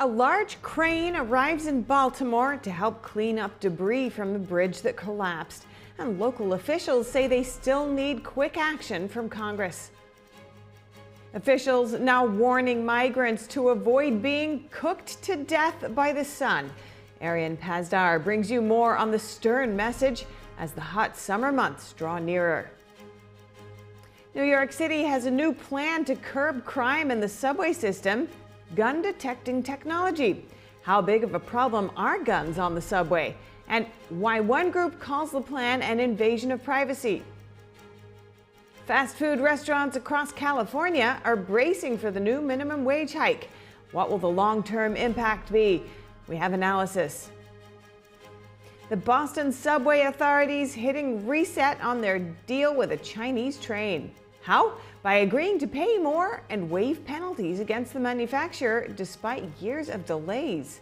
A large crane arrives in Baltimore to help clean up debris from the bridge that collapsed. And local officials say they still need quick action from Congress. Officials now warning migrants to avoid being cooked to death by the sun. Arian Pazdar brings you more on the stern message as the hot summer months draw nearer. New York City has a new plan to curb crime in the subway system. Gun detecting technology. How big of a problem are guns on the subway? And why one group calls the plan an invasion of privacy. Fast food restaurants across California are bracing for the new minimum wage hike. What will the long-term impact be? We have analysis. The Boston subway authorities hitting reset on their deal with a Chinese train. How? By agreeing to pay more and waive penalties against the manufacturer despite years of delays.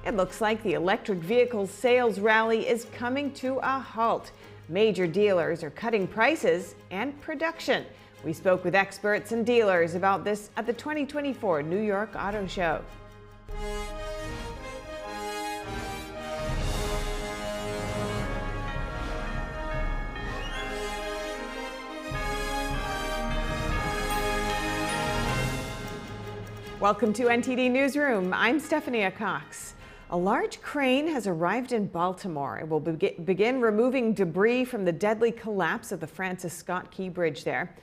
It looks like the electric vehicle sales rally is coming to a halt. Major dealers are cutting prices and production. We spoke with experts and dealers about this at the 2024 New York Auto Show. Welcome to NTD Newsroom. I'm Stephanie Cox. A large crane has arrived in Baltimore. It will begin removing debris from the deadly collapse of the Francis Scott Key Bridge there.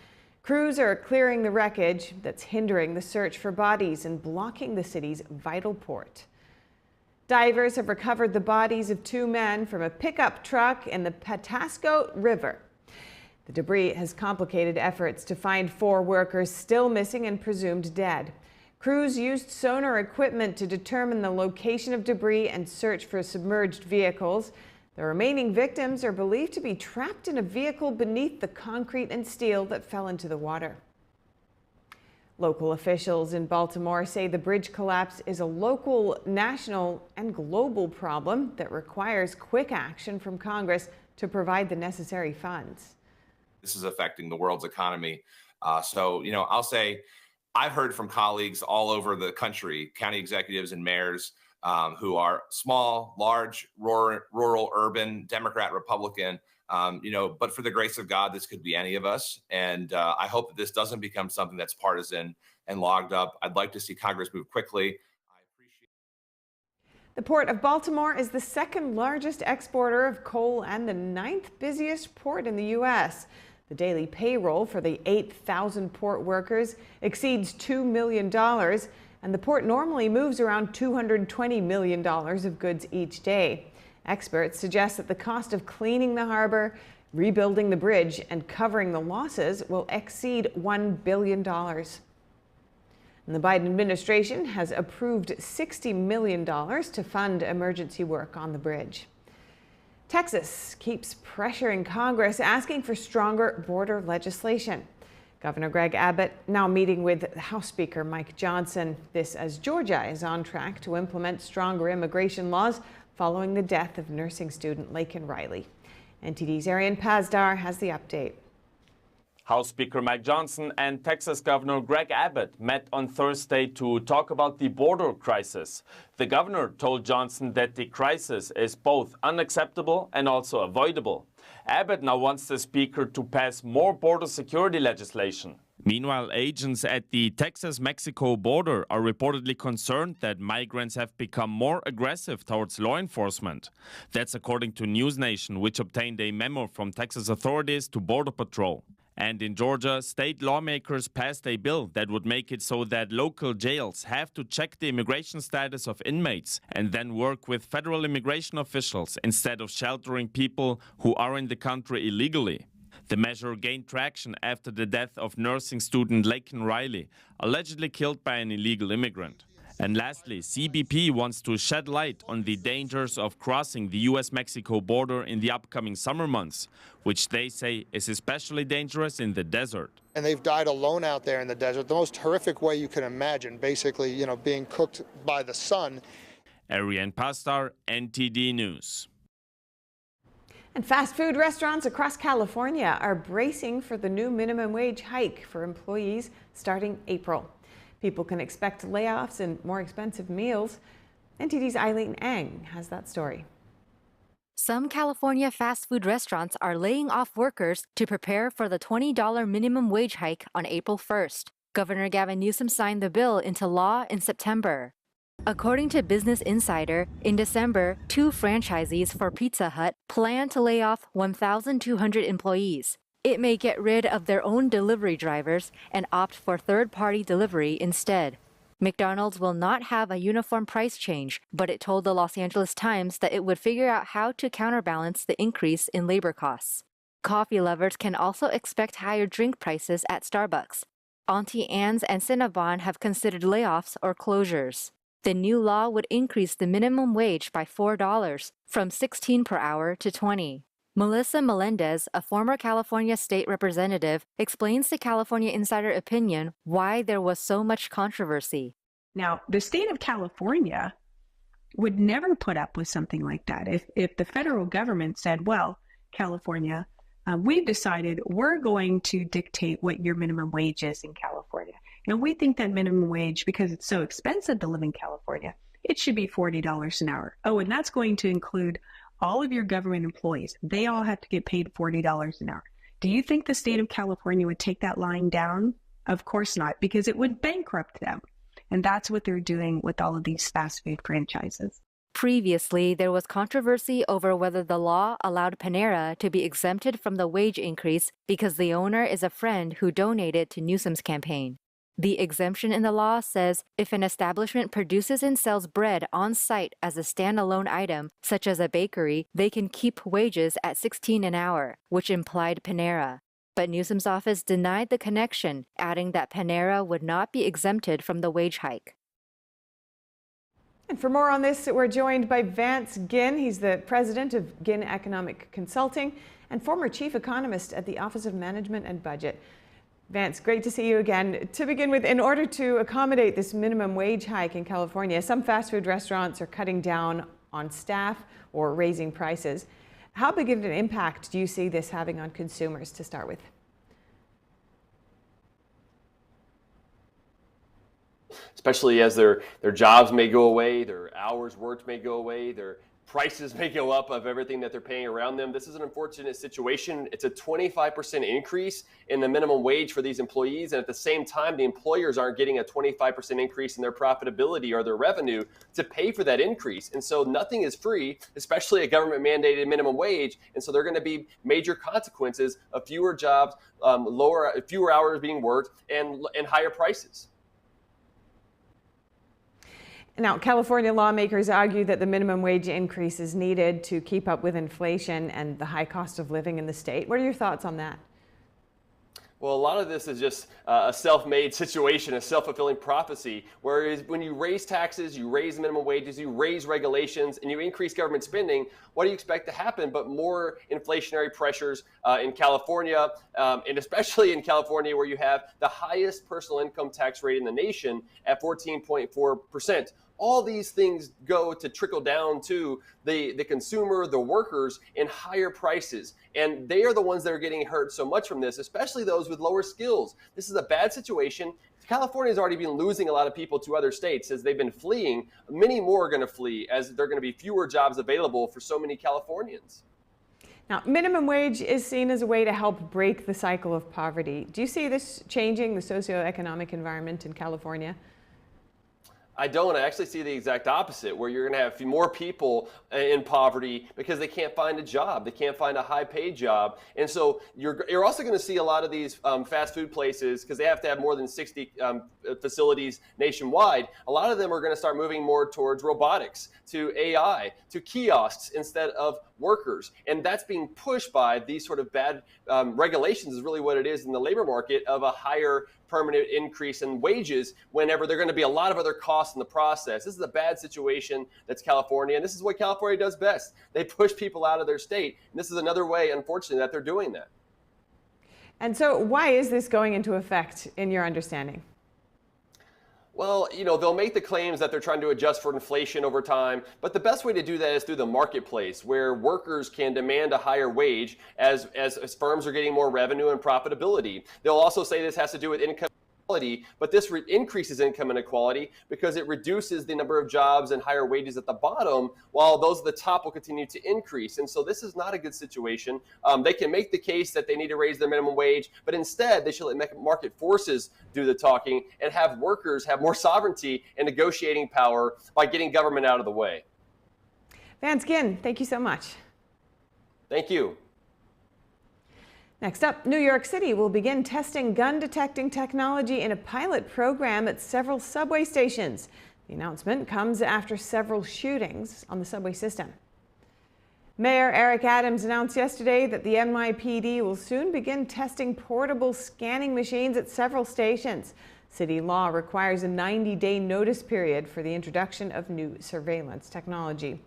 Crews are clearing the wreckage that's hindering the search for bodies and blocking the city's vital port. Divers have recovered the bodies of two men from a pickup truck in the Patapsco River. The debris has complicated efforts to find four workers still missing and presumed dead. Crews used sonar equipment to determine the location of debris and search for submerged vehicles. The remaining victims are believed to be trapped in a vehicle beneath the concrete and steel that fell into the water. Local officials in Baltimore say the bridge collapse is a local, national, and global problem that requires quick action from Congress to provide the necessary funds. This is affecting the world's economy. I'll say, I've heard from colleagues all over the country, county executives and mayors who are small, large, rural, urban, Democrat, Republican, but for the grace of God, this could be any of us. And I hope that this doesn't become something that's partisan and logged up. I'd like to see Congress move quickly. The Port of Baltimore is the second largest exporter of coal and the 9th busiest port in the U.S. The daily payroll for the 8,000 port workers exceeds $2 million, and the port normally moves around $220 million of goods each day. Experts suggest that the cost of cleaning the harbor, rebuilding the bridge, and covering the losses will exceed $1 billion. And the Biden administration has approved $60 million to fund emergency work on the bridge. Texas keeps pressuring Congress, asking for stronger border legislation. Governor Greg Abbott now meeting with House Speaker Mike Johnson. This as Georgia is on track to implement stronger immigration laws following the death of nursing student Laken Riley. NTD's Arian Pazdar has the update. House Speaker Mike Johnson and Texas Governor Greg Abbott met on Thursday to talk about the border crisis. The governor told Johnson that the crisis is both unacceptable and also avoidable. Abbott now wants the speaker to pass more border security legislation. Meanwhile, agents at the Texas-Mexico border are reportedly concerned that migrants have become more aggressive towards law enforcement. That's according to NewsNation, which obtained a memo from Texas authorities to Border Patrol. And in Georgia, state lawmakers passed a bill that would make it so that local jails have to check the immigration status of inmates and then work with federal immigration officials instead of sheltering people who are in the country illegally. The measure gained traction after the death of nursing student Laken Riley, allegedly killed by an illegal immigrant. And lastly, CBP wants to shed light on the dangers of crossing the U.S.-Mexico border in the upcoming summer months, which they say is especially dangerous in the desert. And they've died alone out there in the desert, the most horrific way you can imagine, basically, being cooked by the sun. Arian Pazdar, NTD News. And fast food restaurants across California are bracing for the new minimum wage hike for employees starting April. People can expect layoffs and more expensive meals. NTD's Eileen Ang has that story. Some California fast food restaurants are laying off workers to prepare for the $20 minimum wage hike on April 1st. Governor Gavin Newsom signed the bill into law in September. According to Business Insider, in December, 2 franchisees for Pizza Hut plan to lay off 1,200 employees. It may get rid of their own delivery drivers and opt for third-party delivery instead. McDonald's will not have a uniform price change, but it told the Los Angeles Times that it would figure out how to counterbalance the increase in labor costs. Coffee lovers can also expect higher drink prices at Starbucks. Auntie Anne's and Cinnabon have considered layoffs or closures. The new law would increase the minimum wage by $4, from $16 per hour to $20. Melissa Melendez, a former California state representative, explains to California Insider Opinion why there was so much controversy. Now, the state of California would never put up with something like that. If the federal government said, well, California, we've decided we're going to dictate what your minimum wage is in California. And we think that minimum wage, because it's so expensive to live in California, it should be $40 an hour. Oh, and that's going to include all of your government employees. They all have to get paid $40 an hour. Do you think the state of California would take that line down? Of course not, because it would bankrupt them. And that's what they're doing with all of these fast food franchises. Previously, there was controversy over whether the law allowed Panera to be exempted from the wage increase because the owner is a friend who donated to Newsom's campaign. The exemption in the law says if an establishment produces and sells bread on site as a standalone item, such as a bakery, they can keep wages at $16 an hour, which implied Panera. But Newsom's office denied the connection, adding that Panera would not be exempted from the wage hike. And for more on this, we're joined by Vance Gin. He's the president of Gin Economic Consulting and former chief economist at the Office of Management and Budget. Vance, great to see you again. To begin with, in order to accommodate this minimum wage hike in California, some fast food restaurants are cutting down on staff or raising prices. How big of an impact do you see this having on consumers to start with? Especially as their jobs may go away, their hours worked may go away, their prices may go up of everything that they're paying around them. This is an unfortunate situation. It's a 25% increase in the minimum wage for these employees. And at the same time, the employers aren't getting a 25% increase in their profitability or their revenue to pay for that increase. And so nothing is free, especially a government mandated minimum wage. And so there are going to be major consequences of fewer jobs, fewer hours being worked, and higher prices. Now, California lawmakers argue that the minimum wage increase is needed to keep up with inflation and the high cost of living in the state. What are your thoughts on that? Well, a lot of this is just a self-made situation, a self-fulfilling prophecy, whereas when you raise taxes, you raise minimum wages, you raise regulations, and you increase government spending, what do you expect to happen but more inflationary pressures in California, and especially in California where you have the highest personal income tax rate in the nation at 14.4%. All these things go to trickle down to the consumer, the workers, in higher prices. And they are the ones that are getting hurt so much from this, especially those with lower skills. This is a bad situation. California has already been losing a lot of people to other states as they've been fleeing. Many more are going to flee as there are going to be fewer jobs available for so many Californians. Now, minimum wage is seen as a way to help break the cycle of poverty. Do you see this changing the socioeconomic environment in California? I don't. I actually see the exact opposite, where you're going to have more people in poverty because they can't find a job. They can't find a high-paid job. And so you're also going to see a lot of these fast food places, because they have to have more than 60 facilities nationwide. A lot of them are going to start moving more towards robotics, to AI, to kiosks instead of workers. And that's being pushed by these sort of bad regulations is really what it is in the labor market, of a higher permanent increase in wages whenever there are going to be a lot of other costs in the process. This is a bad situation that's California, and this is what California does best. They push people out of their state, and this is another way, unfortunately, that they're doing that. And so why is this going into effect in your understanding? Well, they'll make the claims that they're trying to adjust for inflation over time, but the best way to do that is through the marketplace, where workers can demand a higher wage as firms are getting more revenue and profitability. They'll also say this has to do with income but this increases income inequality because it reduces the number of jobs and higher wages at the bottom, while those at the top will continue to increase. And so this is not a good situation. They can make the case that they need to raise their minimum wage, but instead they should let market forces do the talking and have workers have more sovereignty and negotiating power by getting government out of the way. Vance Gin, thank you so much. Thank you. Next up, New York City will begin testing gun detecting technology in a pilot program at several subway stations. The announcement comes after several shootings on the subway system. Mayor Eric Adams announced yesterday that the NYPD will soon begin testing portable scanning machines at several stations. City law requires a 90-day notice period for the introduction of new surveillance technology.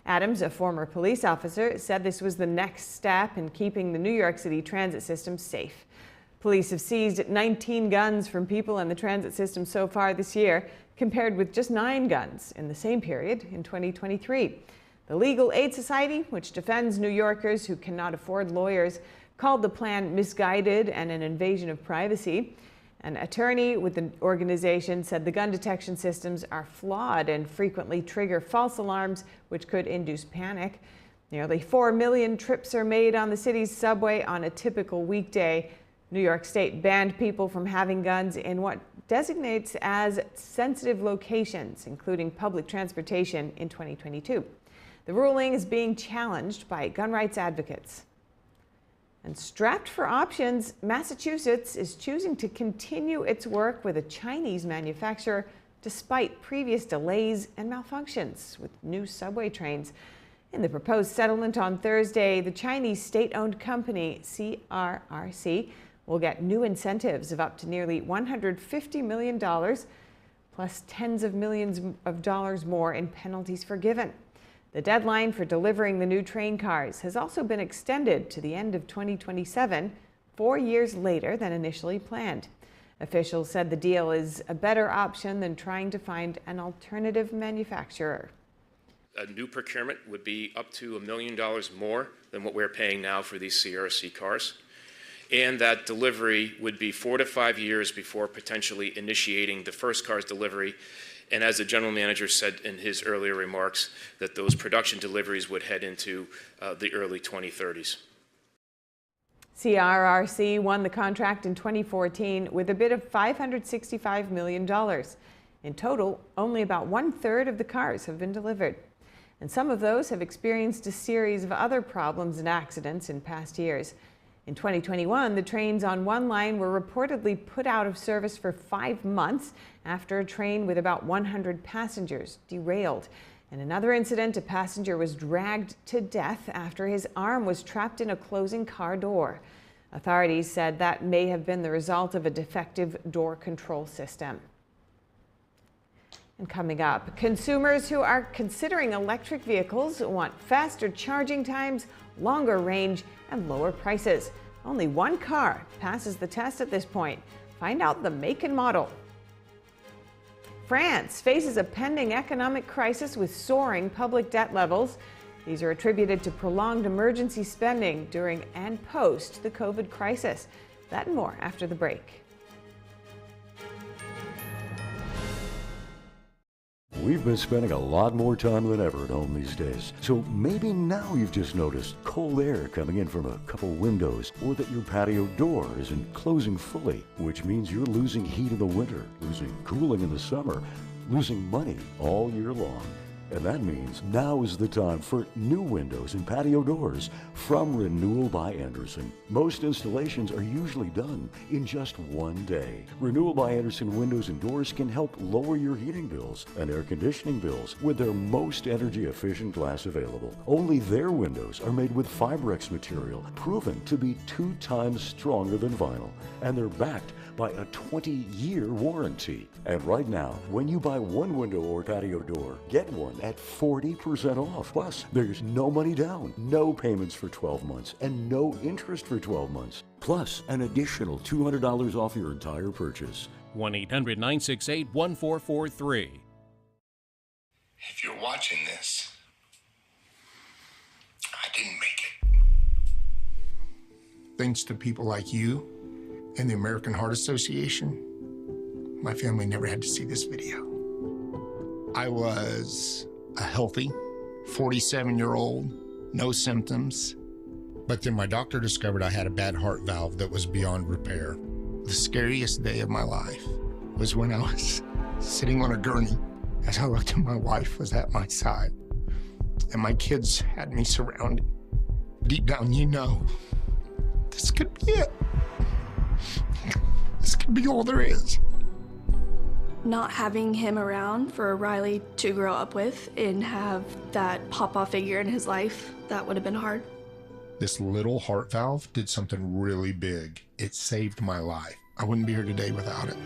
Adams, a former police officer, said this was the next step in keeping the New York City transit system safe. Police have seized 19 guns from people in the transit system so far this year, compared with just 9 guns in the same period in 2023. The Legal Aid Society, which defends New Yorkers who cannot afford lawyers, called the plan misguided and an invasion of privacy. An attorney with the organization said the gun detection systems are flawed and frequently trigger false alarms, which could induce panic. Nearly 4 million trips are made on the city's subway on a typical weekday. New York State banned people from having guns in what designates as sensitive locations, including public transportation, in 2022. The ruling is being challenged by gun rights advocates. And strapped for options, Massachusetts is choosing to continue its work with a Chinese manufacturer despite previous delays and malfunctions with new subway trains. In the proposed settlement on Thursday, the Chinese state-owned company CRRC will get new incentives of up to nearly $150 million, plus tens of millions of dollars more in penalties forgiven. The deadline for delivering the new train cars has also been extended to the end of 2027, 4 years later than initially planned. Officials said the deal is a better option than trying to find an alternative manufacturer. A new procurement would be up to $1 million more than what we're paying now for these CRC cars. And that delivery would be 4 to 5 years before potentially initiating the first car's delivery. And as the general manager said in his earlier remarks, that those production deliveries would head into the early 2030s. CRRC won the contract in 2014 with a bid of $565 million. In total, only about 1/3 of the cars have been delivered. And some of those have experienced a series of other problems and accidents in past years. In 2021, the trains on one line were reportedly put out of service for 5 months after a train with about 100 passengers derailed. In another incident, a passenger was dragged to death after his arm was trapped in a closing car door. Authorities said that may have been the result of a defective door control system. And coming up, consumers who are considering electric vehicles want faster charging times, longer range, and lower prices. Only one car passes the test at this point. Find out the make and model. France faces a pending economic crisis with soaring public debt levels. These are attributed to prolonged emergency spending during and post the COVID crisis. That and more after the break. We've been spending a lot more time than ever at home these days. So maybe now you've just noticed cold air coming in from a couple windows, or that your patio door isn't closing fully, which means you're losing heat in the winter, losing cooling in the summer, losing money all year long. And that means now is the time for new windows and patio doors from Renewal by Andersen. Most installations are usually done in just one day. Renewal by Andersen windows and doors can help lower your heating bills and air conditioning bills with their most energy efficient glass available. Only their windows are made with Fibrex material, proven to be 2 times stronger than vinyl, and they're backed by a 20-year warranty. And right now, when you buy one window or patio door, get one at 40% off. Plus, there's no money down, no payments for 12 months, and no interest for 12 months. Plus, an additional $200 off your entire purchase. 1-800-968-1443. If you're watching this, I didn't make it. Thanks to people like you and the American Heart Association, my family never had to see this video. I was a healthy 47-year-old, no symptoms. But then my doctor discovered I had a bad heart valve that was beyond repair. The scariest day of my life was when I was sitting on a gurney as I looked and my wife was at my side and my kids had me surrounded. Deep down, you know, this could be it. This could be all there is. Not having him around for Riley to grow up with and have that papa figure in his life, that would have been hard. This little heart valve did something really big. It saved my life. I wouldn't be here today without it.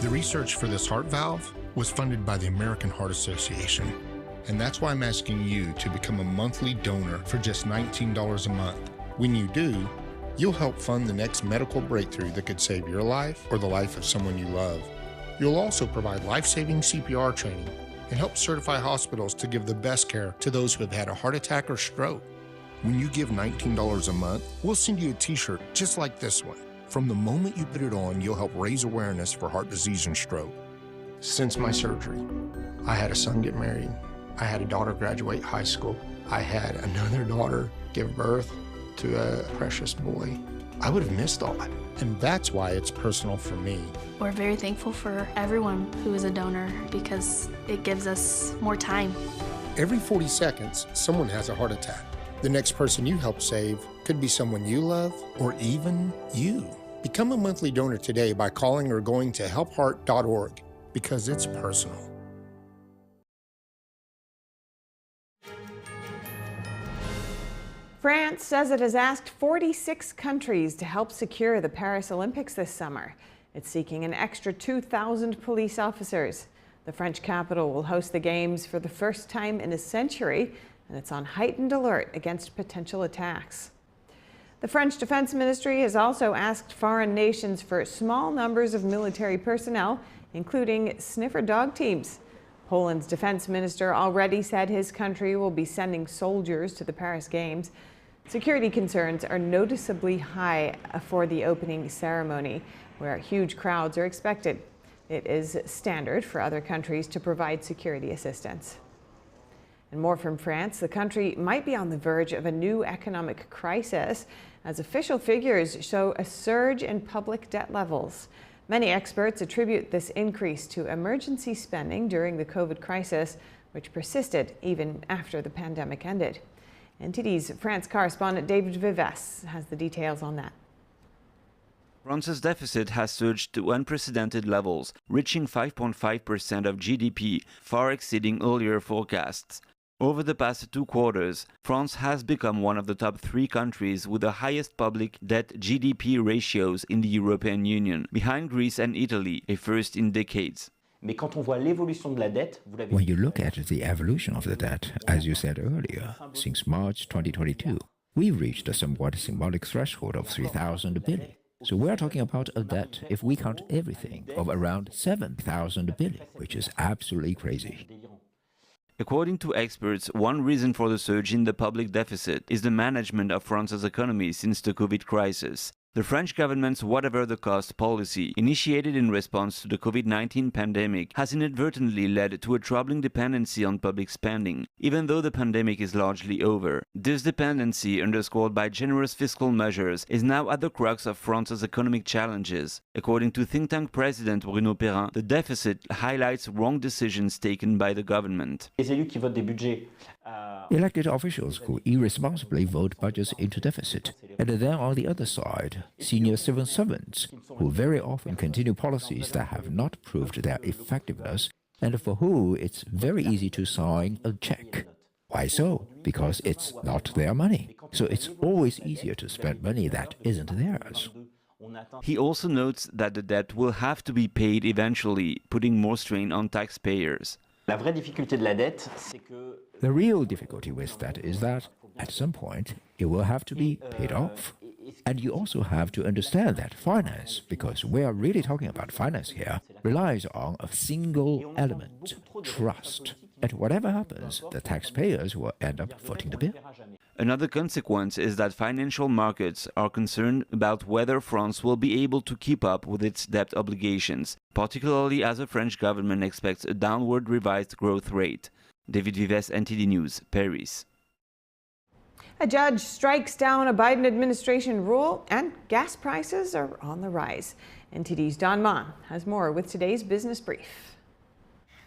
The research for this heart valve was funded by the American Heart Association. And that's why I'm asking you to become a monthly donor for just $19 a month. When you do, you'll help fund the next medical breakthrough that could save your life or the life of someone you love. You'll also provide life-saving CPR training and help certify hospitals to give the best care to those who have had a heart attack or stroke. When you give $19 a month, we'll send you a t-shirt just like this one. From the moment you put it on, you'll help raise awareness for heart disease and stroke. Since my surgery, I had a son get married. I had a daughter graduate high school. I had another daughter give birth to a precious boy. I would have missed all that. And that's why it's personal for me. We're very thankful for everyone who is a donor because it gives us more time. Every 40 seconds, someone has a heart attack. The next person you help save could be someone you love or even you. Become a monthly donor today by calling or going to helpheart.org because it's personal. France says it has asked 46 countries to help secure the Paris Olympics this summer. It's seeking an extra 2,000 police officers. The French capital will host the Games for the first time in a century, and it's on heightened alert against potential attacks. The French Defense Ministry has also asked foreign nations for small numbers of military personnel, including sniffer dog teams. Poland's defense minister already said his country will be sending soldiers to the Paris Games. Security concerns are noticeably high for the opening ceremony, where huge crowds are expected. It is standard for other countries to provide security assistance. And more from France, the country might be on the verge of a new economic crisis as official figures show a surge in public debt levels. Many experts attribute this increase to emergency spending during the COVID crisis, which persisted even after the pandemic ended. NTD's France correspondent David Vives has the details on that. France's deficit has surged to unprecedented levels, reaching 5.5% of GDP, far exceeding earlier forecasts. Over the past 2 quarters, France has become one of the top 3 countries with the highest public debt-GDP ratios in the European Union, behind Greece and Italy, a first in decades. When you look at the evolution of the debt, as you said earlier, since March 2022, we've reached a somewhat symbolic threshold of 3,000 billion. So we're talking about a debt, if we count everything, of around 7,000 billion, which is absolutely crazy. According to experts, one reason for the surge in the public deficit is the management of France's economy since the COVID crisis. The French government's whatever the cost policy, initiated in response to the COVID-19 pandemic, has inadvertently led to a troubling dependency on public spending, even though the pandemic is largely over. This dependency, underscored by generous fiscal measures, is now at the crux of France's economic challenges. According to think tank president Bruno Perrin, the deficit highlights wrong decisions taken by the government. Elected officials who irresponsibly vote budgets into deficit, and then on the other side, senior civil servants who very often continue policies that have not proved their effectiveness and for whom it's very easy to sign a check. Why so? Because it's not their money. So it's always easier to spend money that isn't theirs. He also notes that the debt will have to be paid eventually, putting more strain on taxpayers. The real difficulty with that is that, at some point, it will have to be paid off. And you also have to understand that finance, because we are really talking about finance here, relies on a single element, trust. And whatever happens, the taxpayers will end up footing the bill. Another consequence is that financial markets are concerned about whether France will be able to keep up with its debt obligations, particularly as the French government expects a downward revised growth rate. David Vives, NTD News, Paris. A judge strikes down a Biden administration rule, and gas prices are on the rise. NTD's Don Ma has more with today's Business Brief.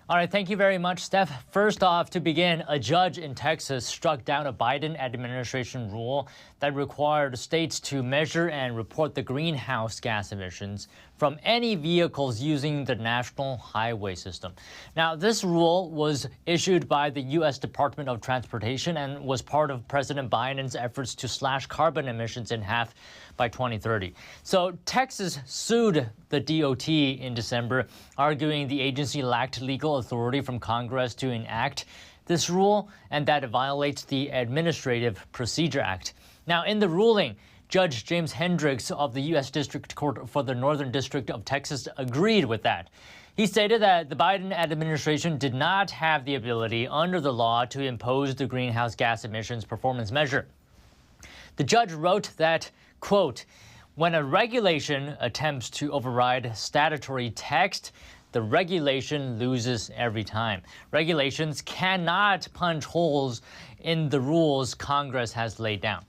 All right, thank you very much, Steph. First off, to begin, a judge in Texas struck down a Biden administration rule that required states to measure and report the greenhouse gas emissions from any vehicles using the national highway system. Now, this rule was issued by the U.S. Department of Transportation and was part of President Biden's efforts to slash carbon emissions in half by 2030. So Texas sued the DOT in December, arguing the agency lacked legal authority from Congress to enact this rule and that it violates the Administrative Procedure Act. Now, in the ruling, Judge James Hendricks of the U.S. District Court for the Northern District of Texas agreed with that. He stated that the Biden administration did not have the ability under the law to impose the greenhouse gas emissions performance measure. The judge wrote that, quote, when a regulation attempts to override statutory text, the regulation loses every time. Regulations cannot punch holes in the rules Congress has laid down.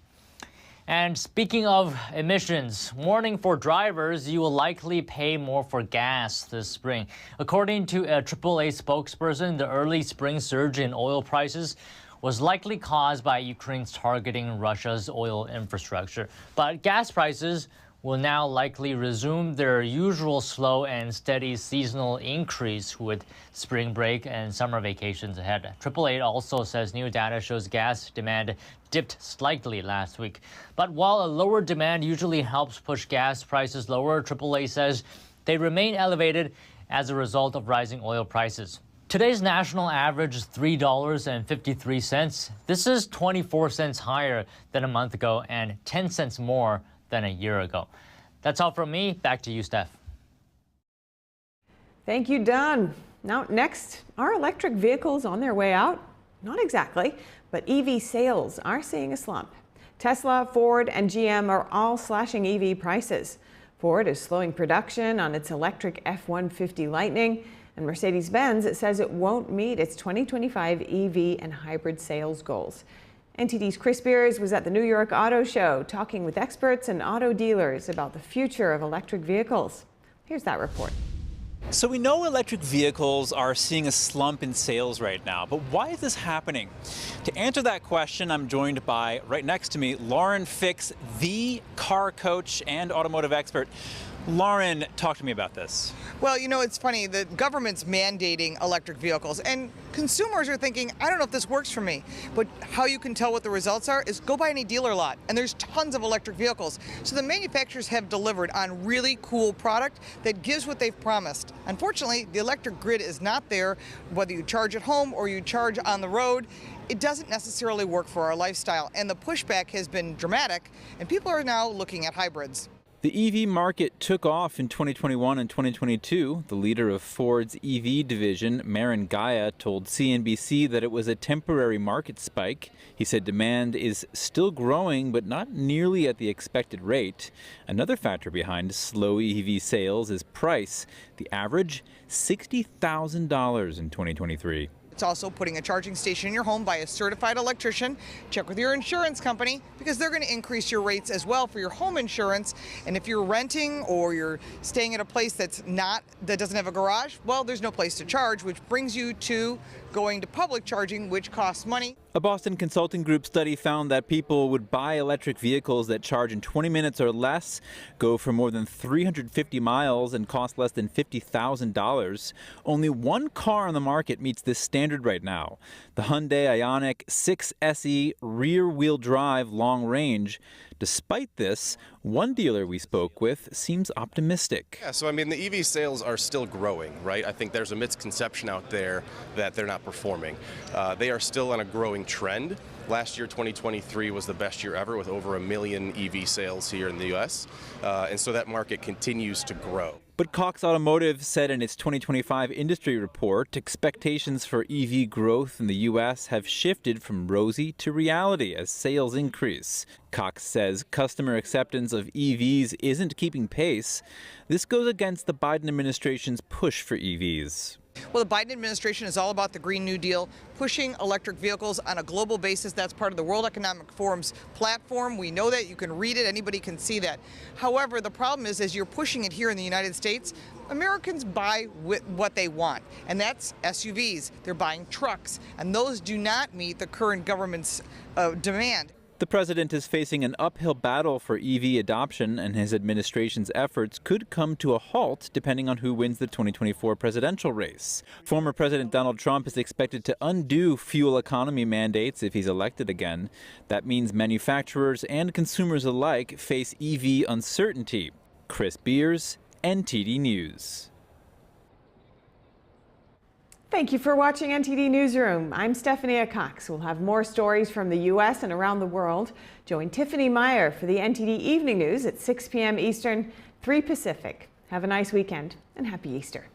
And speaking of emissions, warning for drivers, you will likely pay more for gas this spring. According to a AAA spokesperson, the early spring surge in oil prices was likely caused by Ukraine's targeting Russia's oil infrastructure. But gas prices will now likely resume their usual slow and steady seasonal increase with spring break and summer vacations ahead. AAA also says new data shows gas demand dipped slightly last week. But while a lower demand usually helps push gas prices lower, AAA says they remain elevated as a result of rising oil prices. Today's national average is $3.53. This is 24 cents higher than a month ago and 10 cents more than a year ago. That's all from me. Back to you, Steph. Thank you, Don. Now, next, are electric vehicles on their way out? Not exactly, but EV sales are seeing a slump. Tesla, Ford, and GM are all slashing EV prices. Ford is slowing production on its electric F-150 Lightning, and Mercedes-Benz says it won't meet its 2025 EV and hybrid sales goals. NTD's Chris Beers was at the New York Auto Show talking with experts and auto dealers about the future of electric vehicles. Here's that report. So we know electric vehicles are seeing a slump in sales right now, but why is this happening? To answer that question, I'm joined by, right next to me, Lauren Fix, the car coach and automotive expert. Lauren, talk to me about this. Well, you know, it's funny. The government's mandating electric vehicles, and consumers are thinking, I don't know if this works for me. But how you can tell what the results are is go by any dealer lot, and there's tons of electric vehicles. So the manufacturers have delivered on really cool product that gives what they've promised. Unfortunately, the electric grid is not there. Whether you charge at home or you charge on the road, it doesn't necessarily work for our lifestyle. And the pushback has been dramatic, and people are now looking at hybrids. The EV market took off in 2021 and 2022. The leader of Ford's EV division, Marin Gaya, told CNBC that it was a temporary market spike. He said demand is still growing, but not nearly at the expected rate. Another factor behind slow EV sales is price. The average, $60,000 in 2023. It's also putting a charging station in your home by a certified electrician. Check with your insurance company because they're going to increase your rates as well for your home insurance. And if you're renting or you're staying at a place that doesn't have a garage, well, there's no place to charge, which brings you to going to public charging, which costs money. A Boston consulting group study found that people would buy electric vehicles that charge in 20 minutes or less, go for more than 350 miles, and cost less than $50,000. Only one car on the market meets this standard right now. The Hyundai Ioniq 6 SE rear-wheel drive long range. Despite this, one dealer we spoke with seems optimistic. Yeah, so I mean, the EV sales are still growing, right? I think there's a misconception out there that they're not performing. They are still on a growing trend. Last year, 2023, was the best year ever with over 1 million EV sales here in the U.S. And so that market continues to grow. But Cox Automotive said in its 2025 industry report, expectations for EV growth in the U.S. have shifted from rosy to reality as sales increase. Cox says customer acceptance of EVs isn't keeping pace. This goes against the Biden administration's push for EVs. Well, the Biden administration is all about the Green New Deal, pushing electric vehicles on a global basis. That's part of the World Economic Forum's platform. We know that. You can read it. Anybody can see that. However, the problem is, as you're pushing it here in the United States, Americans buy what they want, and that's SUVs. They're buying trucks, and those do not meet the current government's demand. The president is facing an uphill battle for EV adoption, and his administration's efforts could come to a halt depending on who wins the 2024 presidential race. Former President Donald Trump is expected to undo fuel economy mandates if he's elected again. That means manufacturers and consumers alike face EV uncertainty. Chris Beers, NTD News. Thank you for watching NTD Newsroom. I'm Stephanie Cox. We'll have more stories from the U.S. and around the world. Join Tiffany Meyer for the NTD Evening News at 6 p.m. Eastern, 3 Pacific. Have a nice weekend and happy Easter.